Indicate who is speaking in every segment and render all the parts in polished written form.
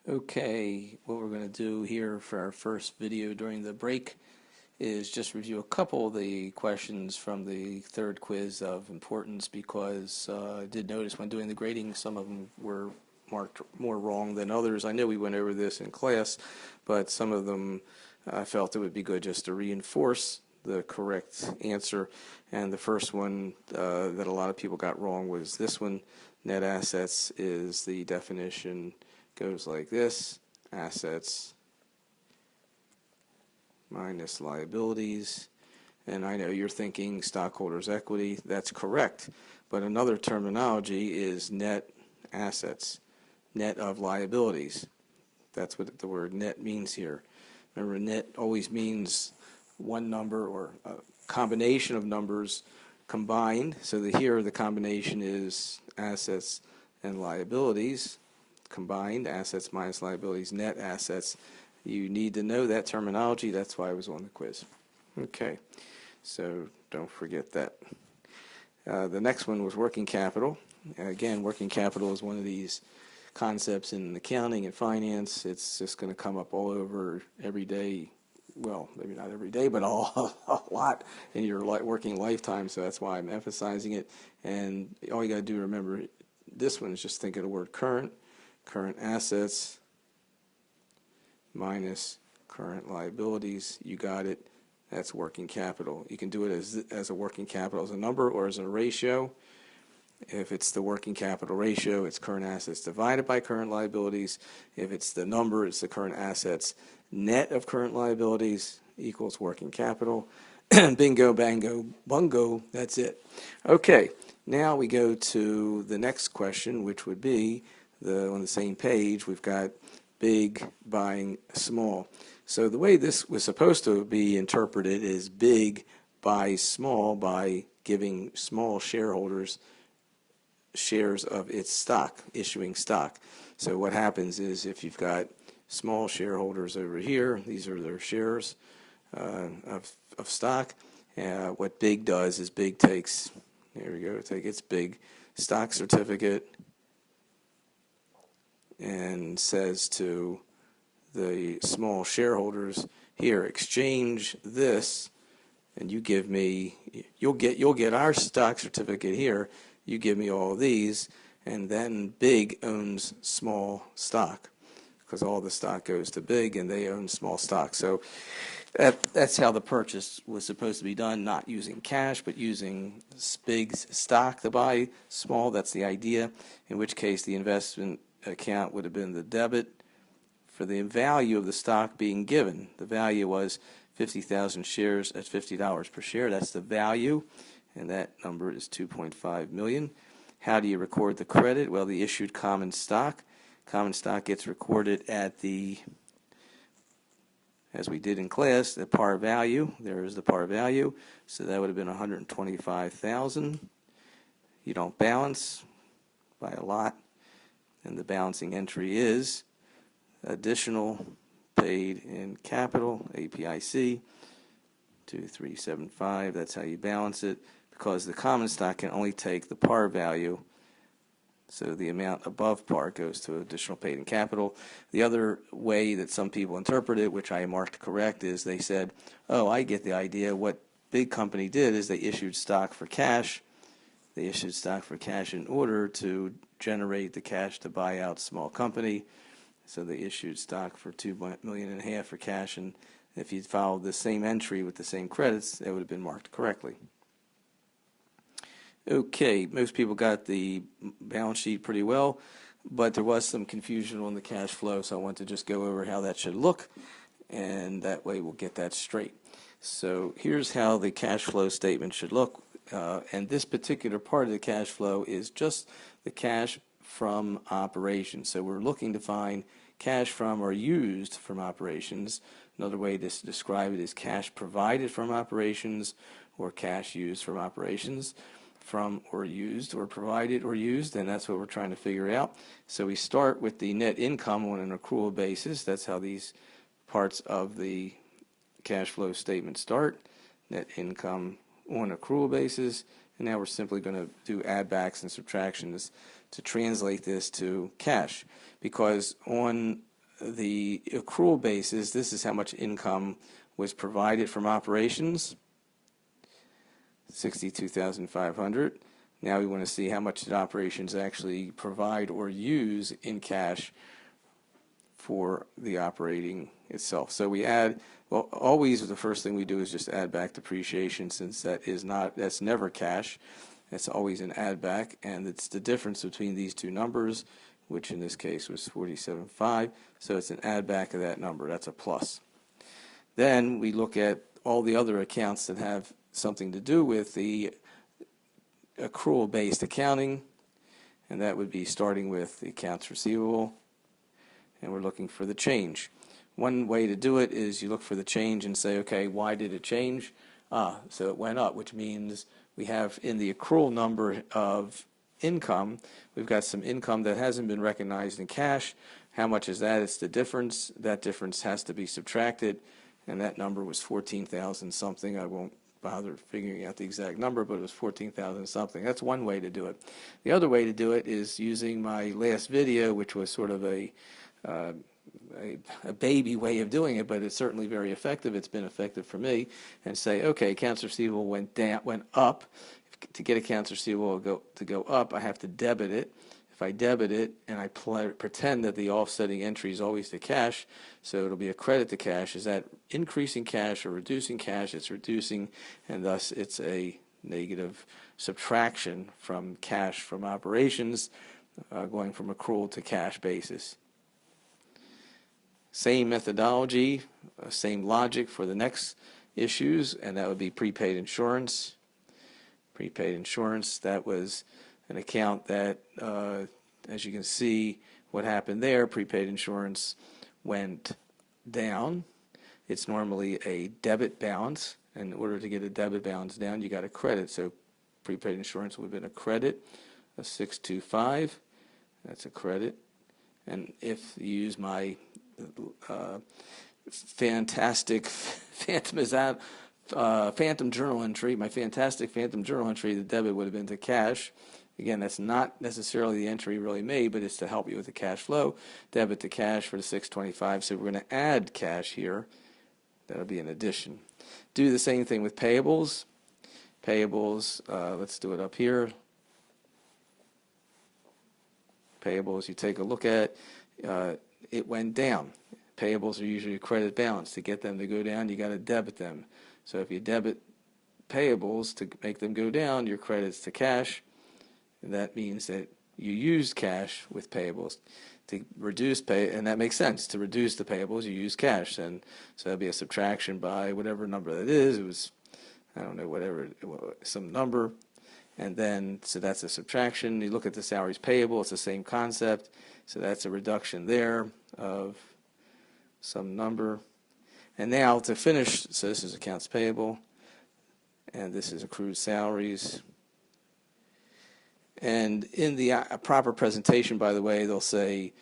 Speaker 1: Okay, what we're going to do here for our first video during the break is just review a couple of the questions from the third quiz of importance because I did notice when doing the grading some of them were marked more wrong than others. I know we went over this in class, but some of them I felt it would be good just to reinforce the correct answer. And the first one that a lot of people got wrong was this one. Net assets is the definition goes like this: assets minus liabilities. And I know you're thinking stockholders' equity. That's correct. But another terminology is net assets, net of liabilities. That's what the word net means here. Remember, net always means one number or a combination of numbers combined. So here the combination is assets and liabilities. Combined, assets minus liabilities, net assets. You need to know that terminology. That's why I was on the quiz. Okay, so don't forget that. The next one was working capital. Again, working capital is one of these concepts in accounting and finance. It's just going to come up all over every day. Well, maybe not every day, but a lot in your working lifetime, so that's why I'm emphasizing it. And all you got to do, remember, this one is just think of the word current. Current assets minus current liabilities. You got it. That's working capital. You can do it as a working capital as a number or as a ratio. If it's the working capital ratio, it's current assets divided by current liabilities. If it's the number, it's the current assets net of current liabilities equals working capital. Bingo, bango, bungo, that's it. Okay, now we go to the next question, which would be on the same page, we've got big buying small. So the way this was supposed to be interpreted is big buys small by giving small shareholders shares of its stock, issuing stock. So what happens is if you've got small shareholders over here, these are their shares of stock. What big does is big takes, there we go, take its big stock certificate and says to the small shareholders, here, exchange this, and you give me, you'll get our stock certificate here, you give me all these, and then big owns small stock because all the stock goes to big and they own small stock. So that's how the purchase was supposed to be done, not using cash, but using big's stock to buy small. That's the idea, in which case the investment account would have been the debit for the value of the stock being given. The value was 50,000 shares at $50 per share. That's the value, and that number is 2.5 million. How do you record the credit? Well, the issued common stock. Common stock gets recorded at the, as we did in class, the par value. There is the par value. So that would have been 125,000. You don't balance by a lot. And the balancing entry is additional paid in capital, APIC, 2375. That's how you balance it, because the common stock can only take the par value. So the amount above par goes to additional paid in capital. The other way that some people interpret it, which I marked correct, is they said, oh, I get the idea. What big company did is they issued stock for cash. They issued stock for cash in order to generate the cash to buy out small company. So they issued stock for $2.5 million for cash, and if you'd followed the same entry with the same credits, it would have been marked correctly. Okay, most people got the balance sheet pretty well, but there was some confusion on the cash flow, so I want to just go over how that should look, and that way we'll get that straight. So here's how the cash flow statement should look, and this particular part of the cash flow is just the cash from operations. So we're looking to find cash from or used from operations. Another way to describe it is cash provided from operations or cash used from operations. From or used or provided or used, and that's what we're trying to figure out. So we start with the net income on an accrual basis. That's how these parts of the cash flow statement start. Net income on accrual basis, and now we're simply going to do add backs and subtractions to translate this to cash, because on the accrual basis, this is how much income was provided from operations, 62,500. Now we want to see how much did operations actually provide or use in cash for the operating itself. So we add, well, always the first thing we do is just add back depreciation, since that's never cash. That's always an add back, and it's the difference between these two numbers, which in this case was 47.5. So it's an add back of that number. That's a plus. Then we look at all the other accounts that have something to do with the accrual-based accounting, and that would be starting with the accounts receivable, and we're looking for the change. One way to do it is you look for the change and say, okay, why did it change? So it went up, which means we have in the accrual number of income, we've got some income that hasn't been recognized in cash. How much is that? It's the difference. That difference has to be subtracted, and that number was 14,000 something. I won't bother figuring out the exact number, but it was 14,000 something. That's one way to do it. The other way to do it is using my last video, which was sort of a baby way of doing it, but it's certainly very effective. It's been effective for me. And say, okay, accounts receivable went up. To get accounts receivable to go up, I have to debit it. If I debit it and I pretend that the offsetting entry is always to cash, so it'll be a credit to cash. Is that increasing cash or reducing cash? It's reducing, and thus it's a negative subtraction from cash from operations, going from accrual to cash basis. Same methodology, same logic for the next issues, and that would be prepaid insurance. Prepaid insurance, that was an account that, as you can see, what happened there, prepaid insurance went down. It's normally a debit balance. In order to get a debit balance down, you got a credit. So prepaid insurance would have been a credit, a 625. That's a credit. And if you use my fantastic phantom journal entry, my fantastic phantom journal entry, the debit would have been to cash. Again, that's not necessarily the entry really made, but it's to help you with the cash flow. Debit to cash for the 625. So we're going to add cash here. That'll be an addition. Do the same thing with payables. Payables, let's do it up here. Payables, you take a look at, it went down. Payables are usually a credit balance. To get them to go down, you got to debit them. So if you debit payables to make them go down, your credit's to cash. And that means that you use cash with payables. To reduce and that makes sense. To reduce the payables, you use cash. And so that'll be a subtraction by whatever number that is. It was, I don't know, whatever, some number. And then, so that's a subtraction. You look at the salaries payable, it's the same concept. So that's a reduction there of some number. And now to finish, so this is accounts payable, and this is accrued salaries. And in the proper presentation, by the way, they'll say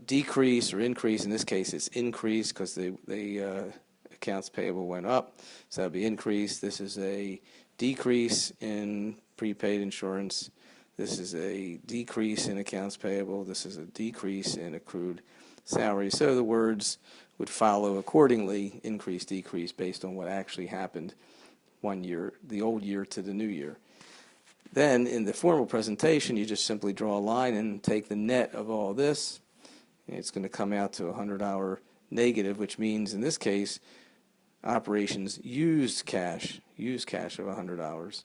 Speaker 1: decrease or increase. In this case, it's increase because the accounts payable went up. So that'll be increase. This is a decrease in prepaid insurance. This is a decrease in accounts payable. This is a decrease in accrued salary. So the words would follow accordingly, increase, decrease, based on what actually happened one year, the old year to the new year. Then in the formal presentation, you just simply draw a line and take the net of all this. And it's going to come out to a $100 negative, which means in this case, operations used cash of $100.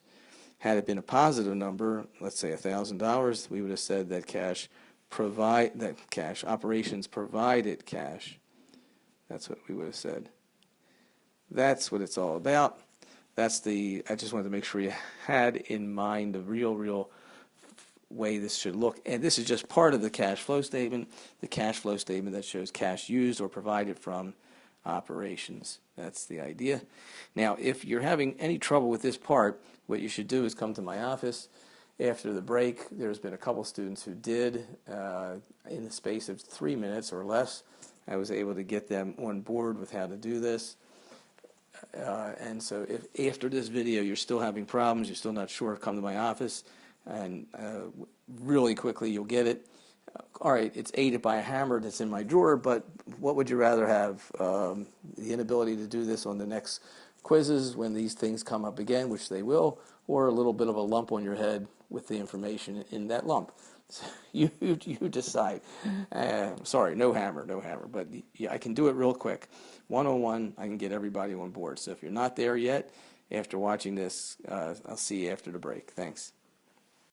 Speaker 1: Had it been a positive number, let's say $1,000, we would have said that operations provided cash. That's what we would have said. That's what it's all about. I just wanted to make sure you had in mind the real way this should look. And this is just part of the cash flow statement that shows cash used or provided from operations. That's the idea. Now, if you're having any trouble with this part, what you should do is come to my office. After the break, there's been a couple students who did, in the space of 3 minutes or less, I was able to get them on board with how to do this. And so if after this video you're still having problems, you're still not sure, come to my office, and really quickly you'll get it. all right, it's aided by a hammer that's in my drawer, but what would you rather have? The inability to do this on the next quizzes when these things come up again, which they will, or a little bit of a lump on your head with the information in that lump? You decide. Sorry, no hammer, but yeah, I can do it real quick. 101, I can get everybody on board. So if you're not there yet, after watching this, I'll see you after the break. Thanks.